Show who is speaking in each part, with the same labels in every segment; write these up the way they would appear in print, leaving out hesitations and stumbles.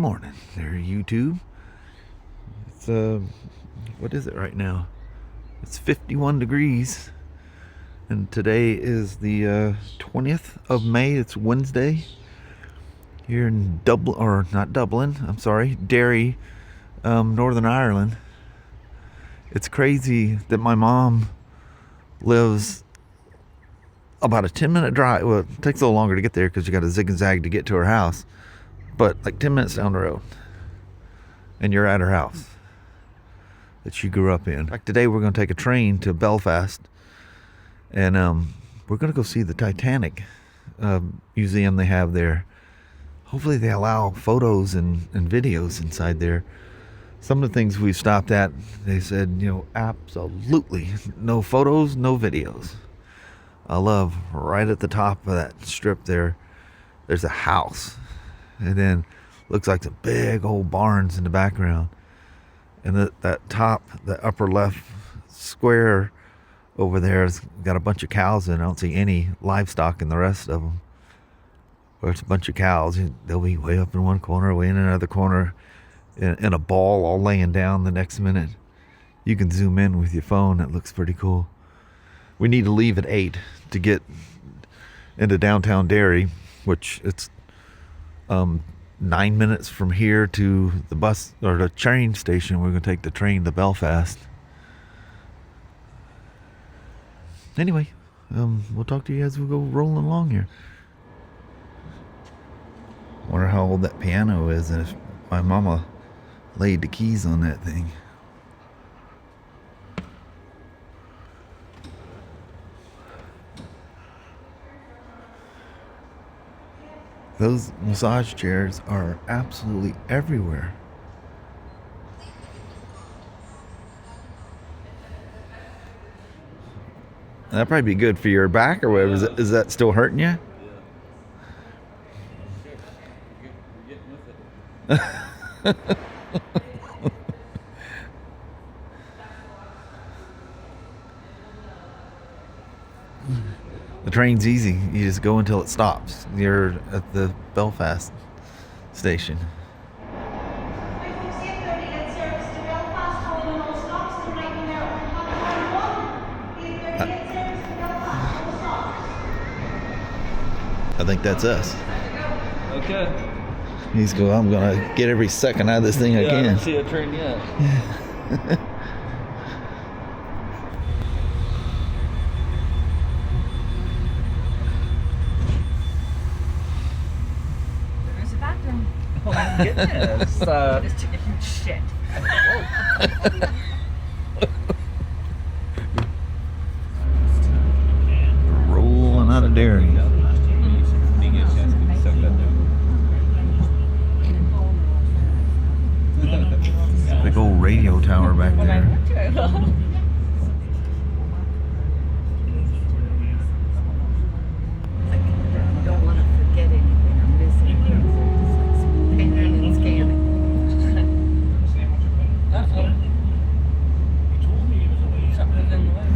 Speaker 1: morning there, YouTube. It's what is it right now? It's 51 degrees, and today is the 20th of May. It's Wednesday here in Dublin, or not Dublin, I'm sorry, Derry, Northern Ireland. It's crazy that my mom lives about a 10-minute drive. Well, it takes a little longer to get there because you got to zig and zag to get to her house, but like 10 minutes down the road, and you're at her house that she grew up in. Like today, we're going to take a train to Belfast, and we're going to go see the Titanic museum they have there. Hopefully they allow photos and videos inside there. Some of the things we've stopped at, they said, absolutely no photos, no videos. I love right at the top of that strip there, there's a house. And then looks like some big old barns in the background. And that top, the upper left square over there has got a bunch of cows in it. I don't see any livestock in the rest of them. Or it's a bunch of cows. They'll be way up in one corner, way in another corner, in a ball all laying down the next minute. You can zoom in with your phone. It looks pretty cool. We need to leave at 8 to get into downtown Derry, which it's 9 minutes from here to the bus or the train station. We're going to take the train to Belfast. Anyway, we'll talk to you as we go rolling along here. Wonder how old that piano is, and if my mama laid the keys on that thing. Those massage chairs are absolutely everywhere. That'd probably be good for your back or whatever. Is that still hurting you? The train's easy. You just go until it stops. You're at the Belfast station. I think that's us.
Speaker 2: Okay.
Speaker 1: He's going, I'm going to get every second out of this thing I can.
Speaker 2: I don't see a train yet.
Speaker 3: There's a bathroom.
Speaker 2: Oh my goodness.
Speaker 3: Just took a huge shit.
Speaker 1: Rolling out of Derry. Big old radio tower back there.
Speaker 3: Don't want to forget anything or miss anything. Just like scanning and scanning.
Speaker 2: Something's in the way.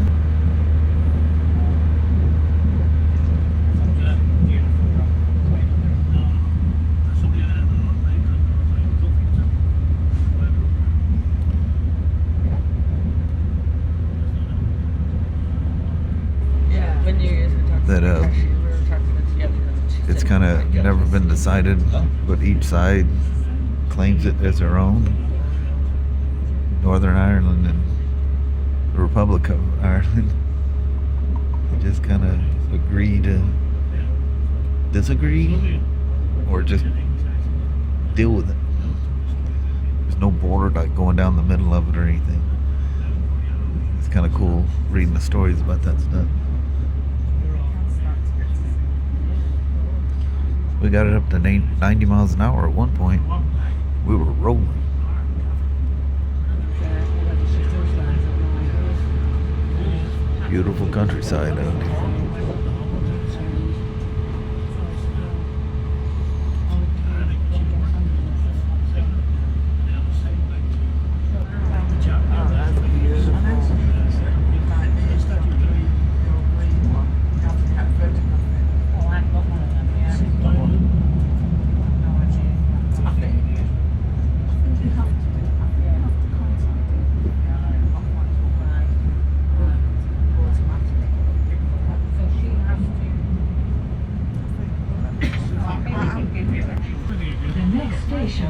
Speaker 1: That it's kind of never been decided, but each side claims it as their own. Northern Ireland and the Republic of Ireland, they just kind of agree to disagree or just deal with it. There's no border like going down the middle of it or anything. It's kind of cool reading the stories about that stuff. We got it up to 90 miles an hour at one point. We were rolling. Beautiful countryside out here.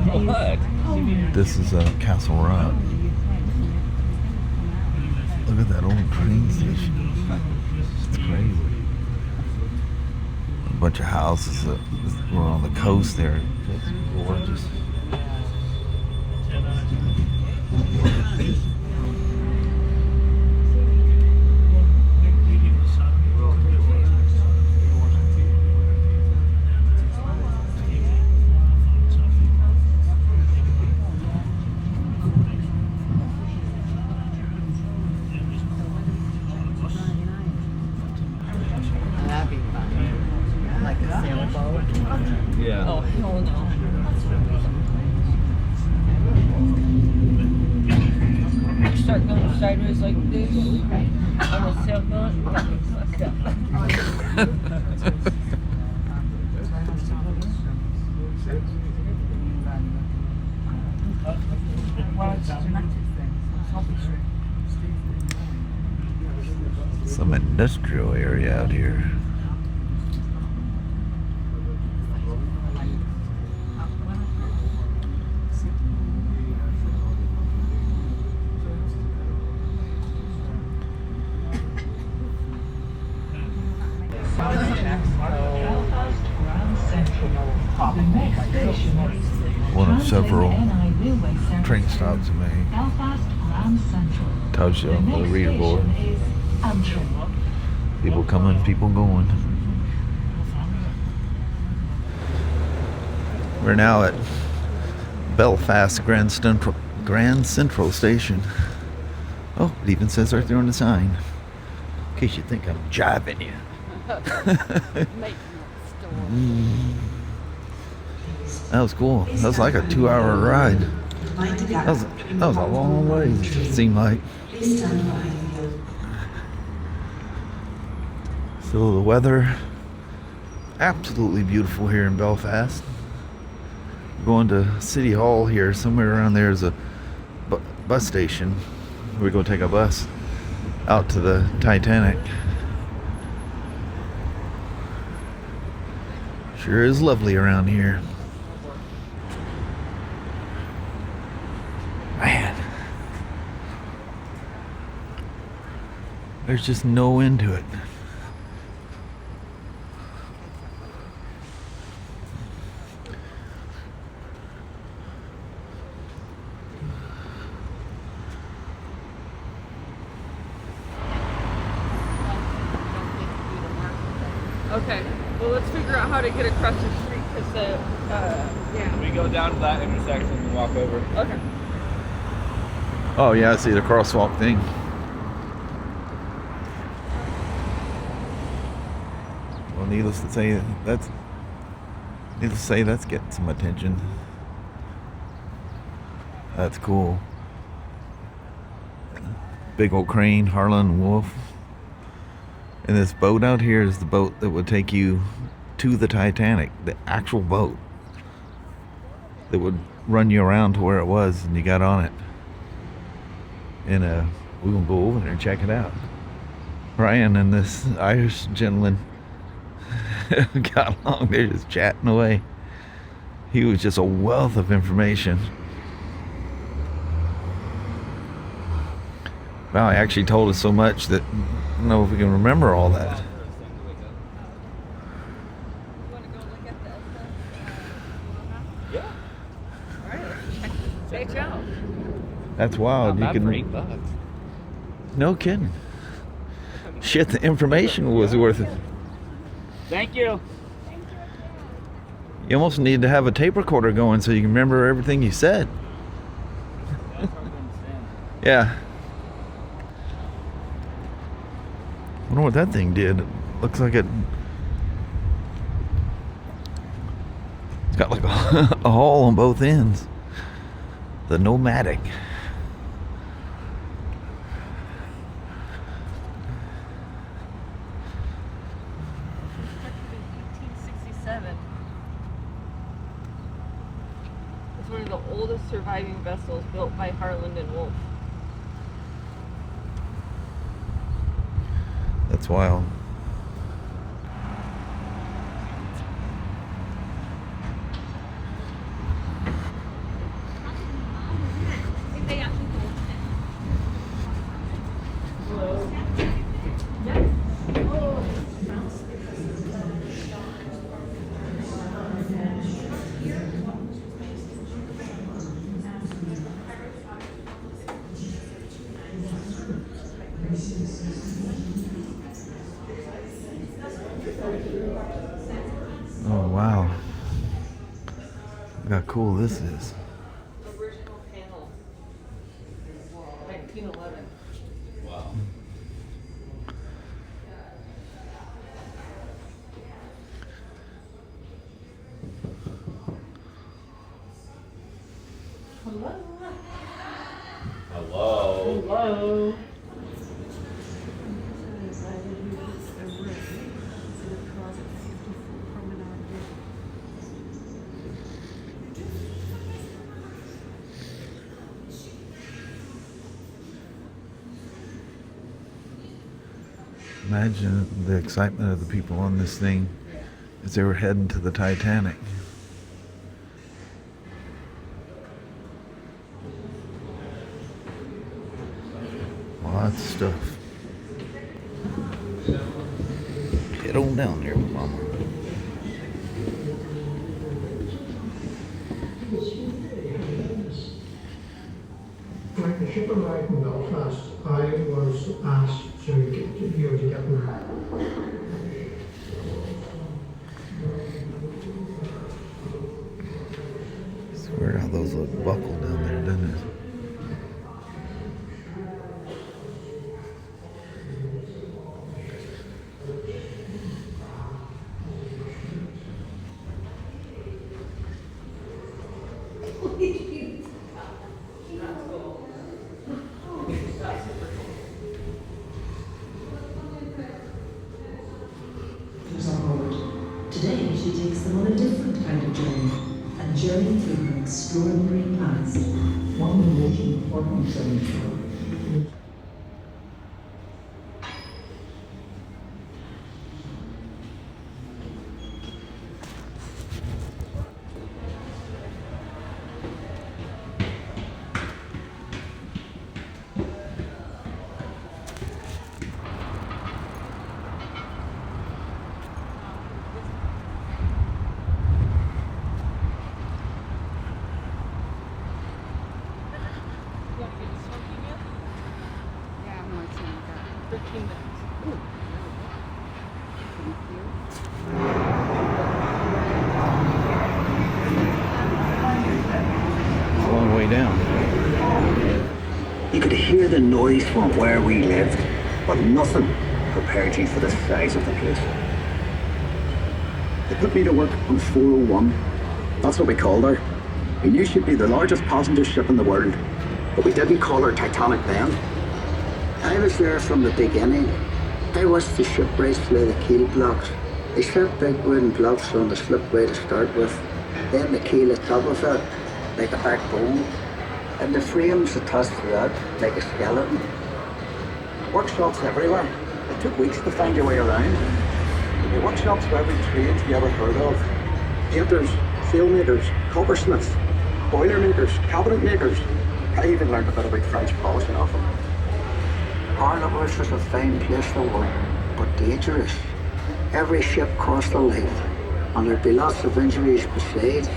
Speaker 2: What?
Speaker 1: This is Castle Rock. Look at that old train station. It's crazy. A bunch of houses that were on the coast there. It's gorgeous.
Speaker 3: That'd be fun. Like a sailboat.
Speaker 2: Yeah.
Speaker 3: Oh, hell no.
Speaker 4: Start going sideways like this on a sailboat. Fucked up.
Speaker 1: Some industrial area out here. One of several train stops in Maine. Tells you on the reader board. People coming, people going. We're now at Belfast Grand Central Station. Oh, it even says right there on the sign. In case you think I'm jiving you. That was cool. That was like a 2-hour ride. That was a long way, it seemed like. So the weather, absolutely beautiful here in Belfast. Going to City Hall here, somewhere around there is a bus station. We're going to take a bus out to the Titanic. Sure is lovely around here. Man, there's just no end to it.
Speaker 4: Okay, well let's figure out how to get across the street because yeah.
Speaker 2: We go down to that intersection and walk over.
Speaker 4: Okay.
Speaker 1: Oh yeah, I see the crosswalk thing. Well, needless to say, that's getting some attention. That's cool. Big old crane, Harlan Wolf. And this boat out here is the boat that would take you to the Titanic, the actual boat that would run you around to where it was and you got on it. And we're gonna go over there and check it out. Ryan and this Irish gentleman got along. They're just chatting away. He was just a wealth of information. Wow, he actually told us so much that I don't know if we can remember all that.
Speaker 4: You want to go look at the
Speaker 2: Yeah.
Speaker 4: Alright, let's check this stage out.
Speaker 1: That's wild.
Speaker 2: Not
Speaker 1: You
Speaker 2: bad for
Speaker 1: can.
Speaker 2: $8.
Speaker 1: No kidding. Shit, the information was worth it.
Speaker 2: Thank you.
Speaker 1: You almost need to have a tape recorder going so you can remember everything you said. Yeah. I wonder what that thing did. It looks like it's got like a hole on both ends. The Nomadic.
Speaker 4: Constructed in 1867. It's one of the oldest surviving vessels built by Harland and Wolff.
Speaker 1: That's wild. Oh wow. Look how cool this is.
Speaker 4: Original panels. 1911.
Speaker 2: Wow.
Speaker 4: Hello.
Speaker 2: Hello.
Speaker 4: Hello.
Speaker 1: Imagine the excitement of the people on this thing as they were heading to the Titanic. Lots of stuff. Head on down there, Mama.
Speaker 5: When the ship arrived in Belfast, I was asked to get them.
Speaker 1: It's weird how those look buckled down there, doesn't it?
Speaker 6: Today, she takes them on a different kind of journey, a journey through her extraordinary past.
Speaker 5: One of the most important things
Speaker 3: Yeah, I'm watching that.
Speaker 4: 13 minutes.
Speaker 1: It's a long way down.
Speaker 7: You could hear the noise from where we lived, but nothing prepared you for the size of the place. They put me to work on 401. That's what we called her. We knew she'd be the largest passenger ship in the world, but we didn't call her Titanic then. I was there from the beginning. I watched the ship race through the keel blocks. They set big wooden blocks on the slipway to start with, then the keel at top of it, like a backbone, and the frames attached to that, like a skeleton. Workshops everywhere. It took weeks to find your way around. The workshops for every trade you ever heard of. Painters, sailmakers, coppersmiths, boiler makers, cabinet makers. I even learned a bit about French polishing off them. Harley-Davidson was a fine place to work, but dangerous. Every ship cost a life, and there'd be lots of injuries besides.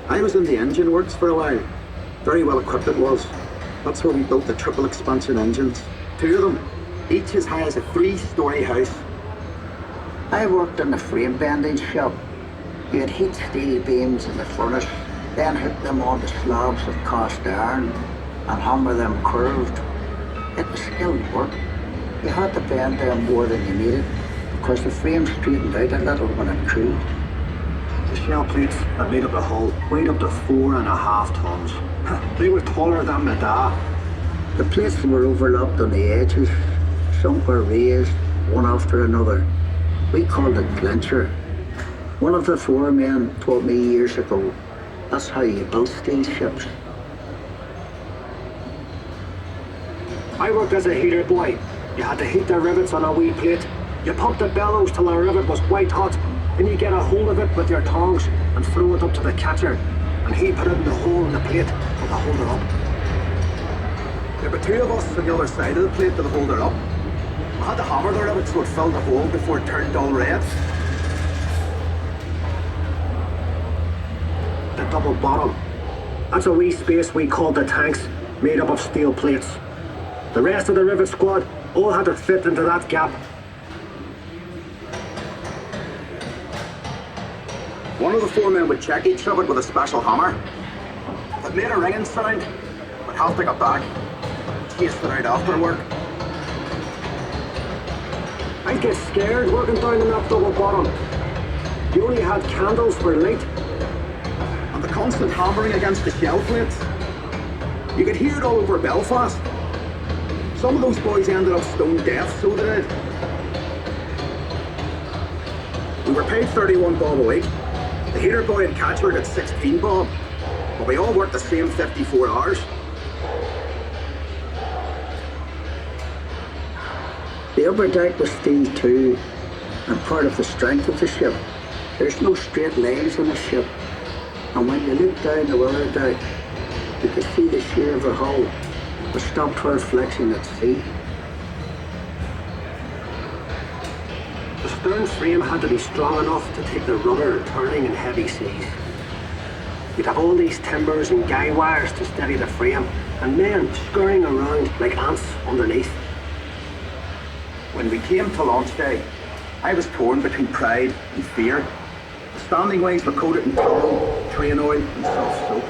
Speaker 7: I was in the engine works for a while. Very well equipped it was. That's where we built the triple expansion engines. 2 of them, each as high as a 3-story house. I worked in the frame bending shop. You had heat steel beams in the furnace, then hook them onto slabs of cast iron and hammer them curved. It was skilled work. You had to bend them more than you needed because the frame straightened out a little when it cooled. The shell plates that made up the hull weighed up to 4.5 tons. They were taller than my dad. The plates were overlapped on the edges. Some were raised, one after another. We called it clincher. One of the foremen taught me years ago. That's how you build steel ships. I worked as a heater boy. You had to heat the rivets on a wee plate. You pumped the bellows till the rivet was white hot. Then you get a hold of it with your tongs and throw it up to the catcher. And he put it in the hole in the plate to hold it up. There were 2 of us on the other side of the plate to hold it up. We had to hammer the rivet so it filled the hole before it turned dull red. The double bottom. That's a wee space we called the tanks, made up of steel plates. The rest of the rivet squad all had to fit into that gap. One of the four men would check each of it with a special hammer. If it made a ringing sound, we'd have to go back and taste it out after work. I'd get scared working down in that double bottom. You only had candles for light. And the constant hammering against the shell plates. You could hear it all over Belfast. Some of those boys ended up stone deaf, so they did. We were paid 31 bob a week. The heater boy and catcher got 16 bob. But we all worked the same 54 hours. The upper deck was steel too, and part of the strength of the ship. There's no straight legs on a ship, and when you look down the weather deck, you can see the sheer of the hull, but stopped her flexing at sea. The stern frame had to be strong enough to take the rudder turning in heavy seas. You'd have all these timbers and guy wires to steady the frame, and men scurrying around like ants underneath. When we came to launch day, I was torn between pride and fear. The standing ways were coated in tallow, train oil and soft soap.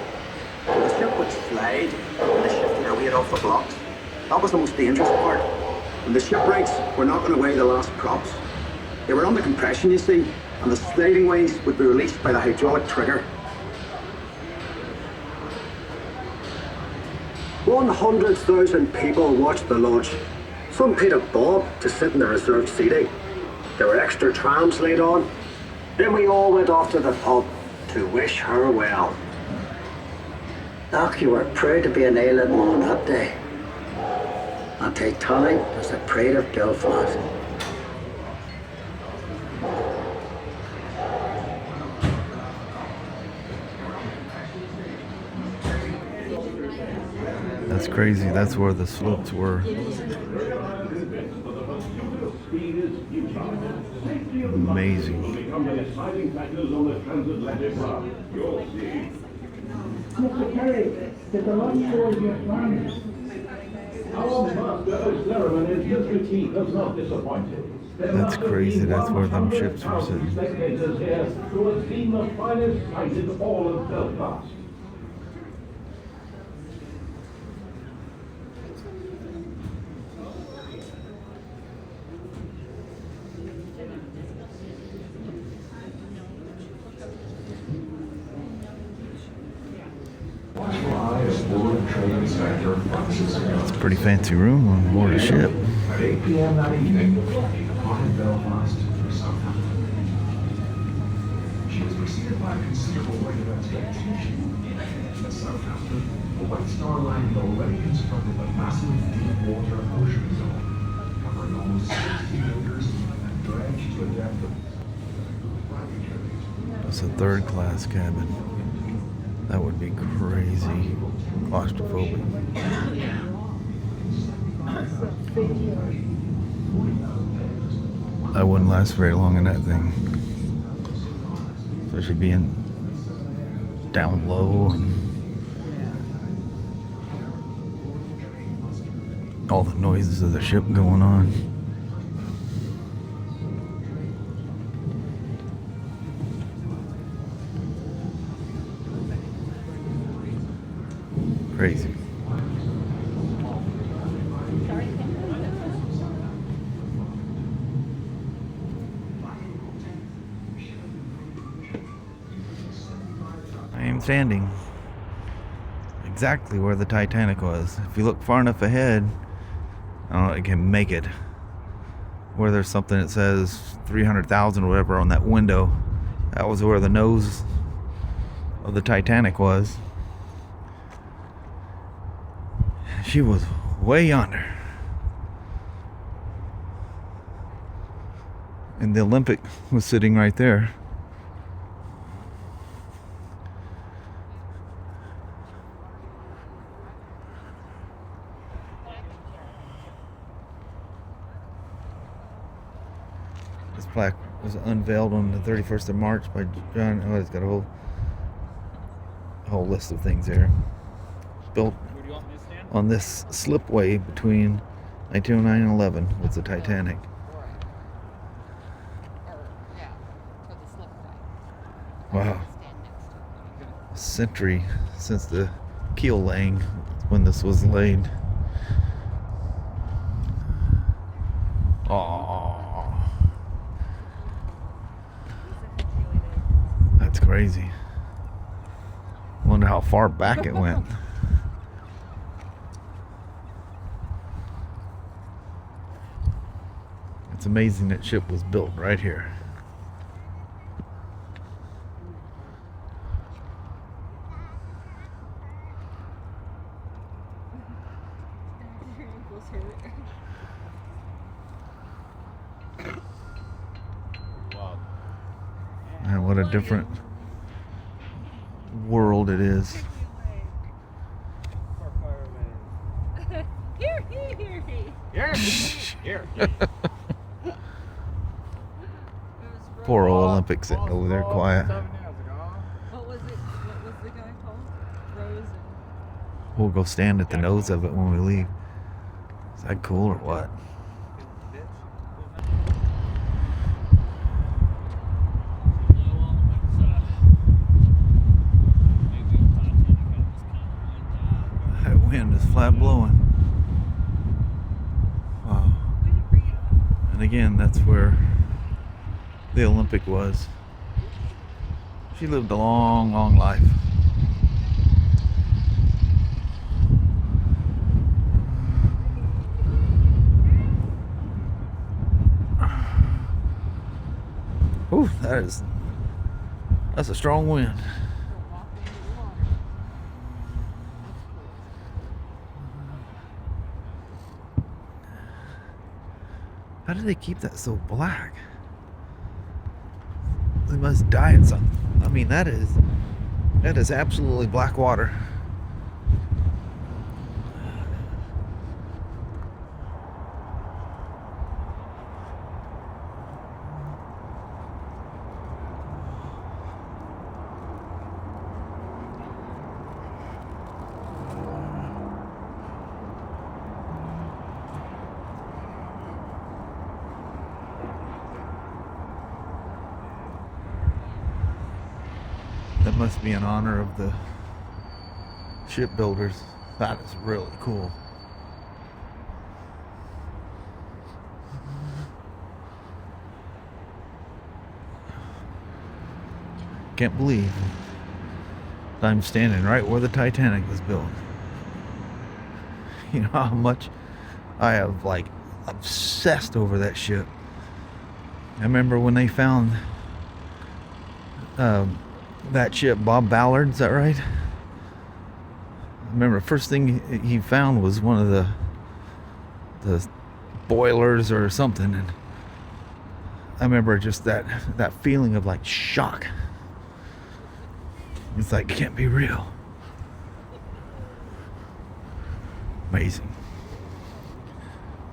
Speaker 7: So the ship would slide when they shifted her weight off the blocks. That was the most dangerous part. When the shipwrights were knocking away the last props. They were under compression, you see, and the sliding ways would be released by the hydraulic trigger. 100,000 people watched the launch. Some paid a bob to sit in the reserved seating. There were extra trams laid on. Then we all went off to the pub to wish her well. Doc, you were proud to be an island on that day. And Titanic was the pride of Belfast.
Speaker 1: That's crazy. That's where the slopes were. Amazing.
Speaker 5: Mr. Perry, did the lunch board get planned? Our master ceremony is just routine, does not disappoint.
Speaker 1: That's crazy. That's where them ships were sitting.
Speaker 5: Spectators here to have seen the finest sight in all of Belfast.
Speaker 1: It's a pretty fancy room on board a ship.
Speaker 8: At 8 p.m. that evening, departed Belfast for Southampton. She was preceded by a considerable wait of expectation. At Southampton, the White Star Line had already constructed a massive deep-water ocean zone, covering almost 60 acres and dredged to a depth of...
Speaker 1: That's a third-class cabin. That would be crazy claustrophobic. I wouldn't last very long in that thing. Especially being down low and all the noises of the ship going on. Crazy. I am standing exactly where the Titanic was. If you look far enough ahead, I don't know, it can make it. Where there's something that says 300,000 or whatever on that window. That was where the nose of the Titanic was. She was way yonder. And the Olympic was sitting right there. This plaque was unveiled on the 31st of March by John. Oh, it's got a whole list of things there. Built on this slipway between 1909 and 11 was the Titanic. Wow. A century since the keel laying, when this was laid. Oh, that's crazy. Wonder how far back it went. It's amazing that ship was built right here. And what a different world it is.
Speaker 2: Here.
Speaker 1: Poor old Olympic sitting over there quiet.
Speaker 3: What was the guy called? Rose and...
Speaker 1: We'll go stand at the nose of it when we leave. Is that cool or what? That wind is flat blowing. Wow. And again, that's where the Olympic was. She lived a long, long life. Ooh, that's a strong wind. How do they keep that so black? They must dye it something. I mean, that is absolutely black water. That must be in honor of the shipbuilders. That is really cool. Can't believe I'm standing right where the Titanic was built. You know how much I have like obsessed over that ship. I remember when they found that ship, Bob Ballard, is that right? I remember the first thing he found was one of the boilers or something, and I remember just that feeling of like shock. It's like, it can't be real. Amazing.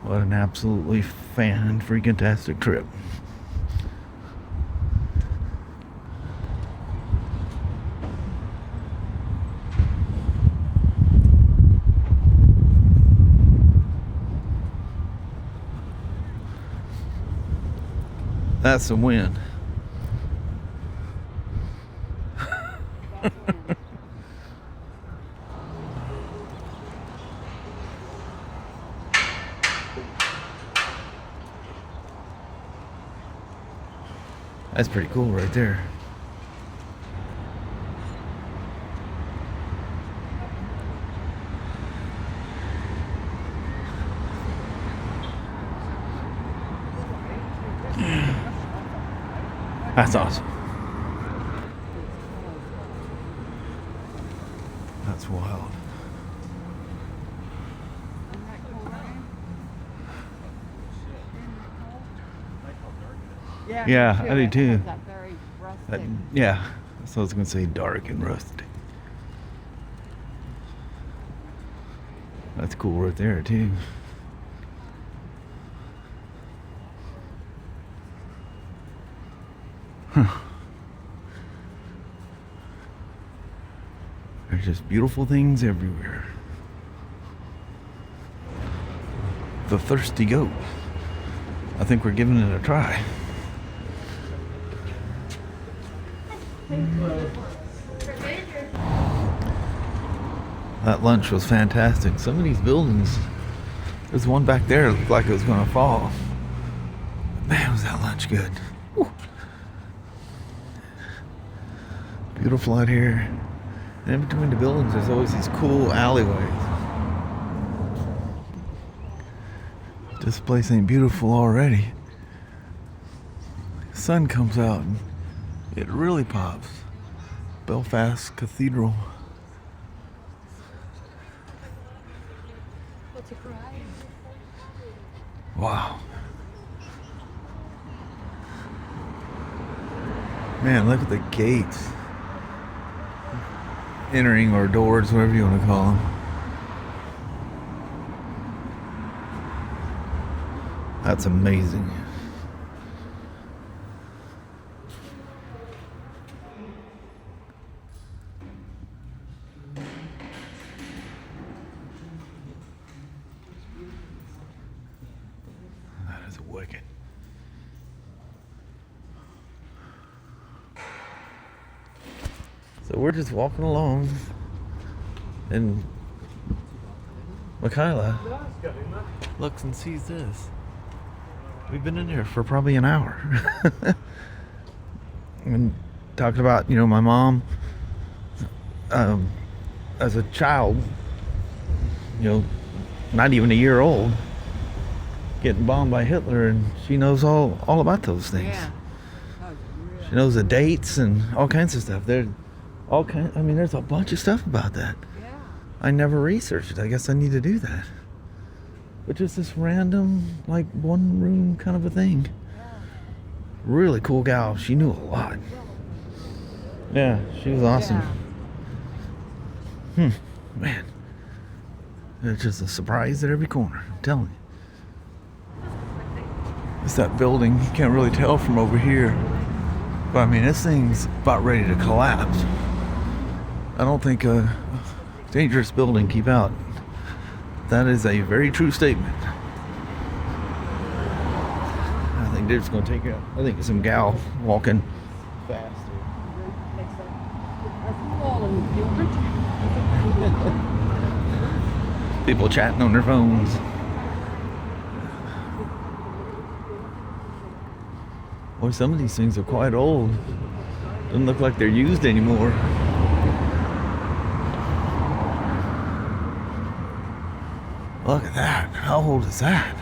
Speaker 1: What an absolutely fan-freaking-tastic trip. That's some wind. That's pretty cool right there. That's awesome. That's wild. Yeah, I do too. Yeah, that's what I was gonna say, dark and rusty. That's cool right there too. Huh. There's just beautiful things everywhere. The thirsty goat. I think we're giving it a try. That lunch was fantastic. Some of these buildings, there's one back there that looked like it was going to fall. Man, was that lunch good. Woo. Beautiful out here. And in between the buildings, there's always these cool alleyways. This place ain't beautiful already. The sun comes out and it really pops. Belfast Cathedral. Wow. Man, look at the gates. Entering, or doors, whatever you want to call them. That's amazing. That is wicked. So we're just walking along, and Michaela looks and sees this. We've been in here for probably an hour. And talking about, you know, my mom as a child, you know, not even a year old, getting bombed by Hitler, and she knows all about those things.
Speaker 3: Yeah.
Speaker 1: She knows the dates and all kinds of stuff. There's a bunch of stuff about that.
Speaker 3: Yeah.
Speaker 1: I never researched it. I guess I need to do that. But just this random, like, one room kind of a thing. Really cool gal. She knew a lot. Yeah, she was awesome. Man. It's just a surprise at every corner. I'm telling you. It's that building. You can't really tell from over here. But I mean, this thing's about ready to collapse. I don't think a dangerous building keep out. That is a very true statement. I think they're just going to take it. I think it's some gal walking fast. People chatting on their phones. Boy, some of these things are quite old. Doesn't look like they're used anymore. Look at that. How old is that?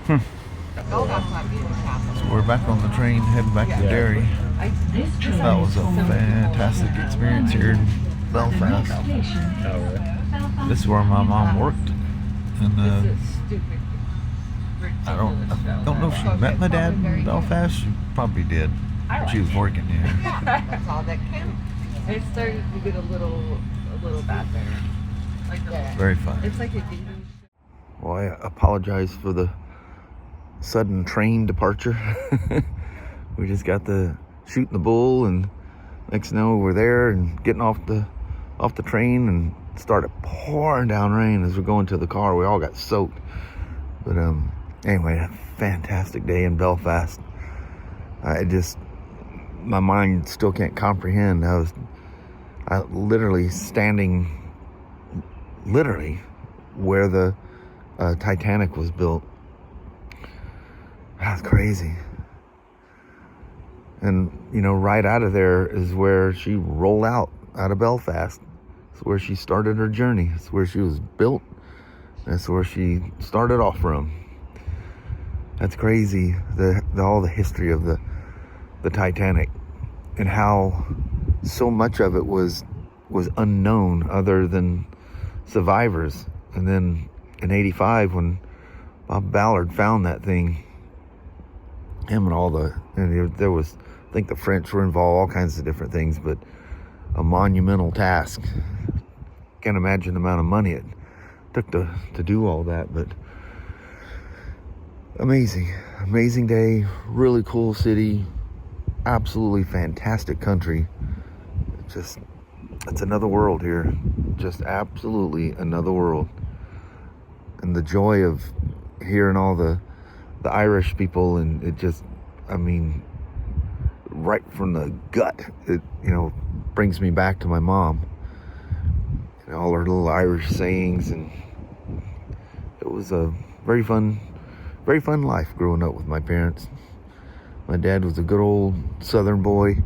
Speaker 1: So we're back on the train, heading back to Derry. That was a fantastic experience here in Belfast. This is where my mom worked. And I don't know if she met my dad in Belfast. She probably did. She was working here.
Speaker 3: That's all that counts. It started to get a little bad there. Like
Speaker 1: Very fun.
Speaker 3: it's like a
Speaker 1: Well, I apologize for the sudden train departure. We just got the shooting the bull, and next thing you know, we're there and getting off the train, and started pouring down rain as we're going to the car. We all got soaked. But anyway, a fantastic day in Belfast. My mind still can't comprehend. I literally standing where the Titanic was built. That's crazy. And, you know, right out of there is where she rolled out of Belfast. It's where she started her journey. It's where she was built. That's where she started off from. That's crazy. All the history of the Titanic, and how so much of it was unknown other than survivors. And then in '85, when Bob Ballard found that thing, him and there was, I think the French were involved, all kinds of different things, but a monumental task. Can't imagine the amount of money it took to do all that, but amazing day, really cool city, absolutely fantastic country. It's another world here, just absolutely another world. And the joy of hearing all the the Irish people, and it just, I mean, right from the gut, it, you know, brings me back to my mom and all her little Irish sayings, and it was a very fun life growing up with my parents. My dad was a good old Southern boy,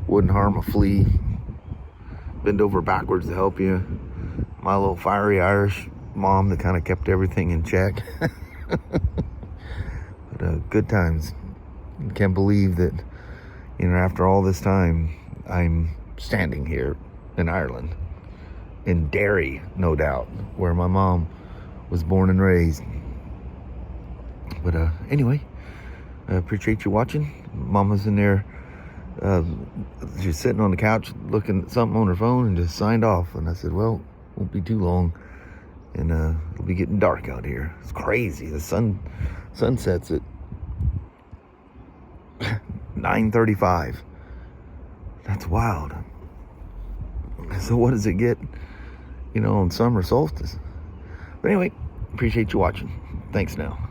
Speaker 1: wouldn't harm a flea, bend over backwards to help you. My little fiery Irish mom that kind of kept everything in check. But good times. Can't believe that, you know, after all this time, I'm standing here in Ireland, in Derry, no doubt, where my mom was born and raised. But anyway, I appreciate you watching. Mama's in there. She's sitting on the couch looking at something on her phone and just signed off. And I said, well, won't be too long, and it'll be getting dark out here. It's crazy. The sun sets at 9:35. That's wild. So what does it get, you know, on summer solstice? But anyway, appreciate you watching. Thanks now.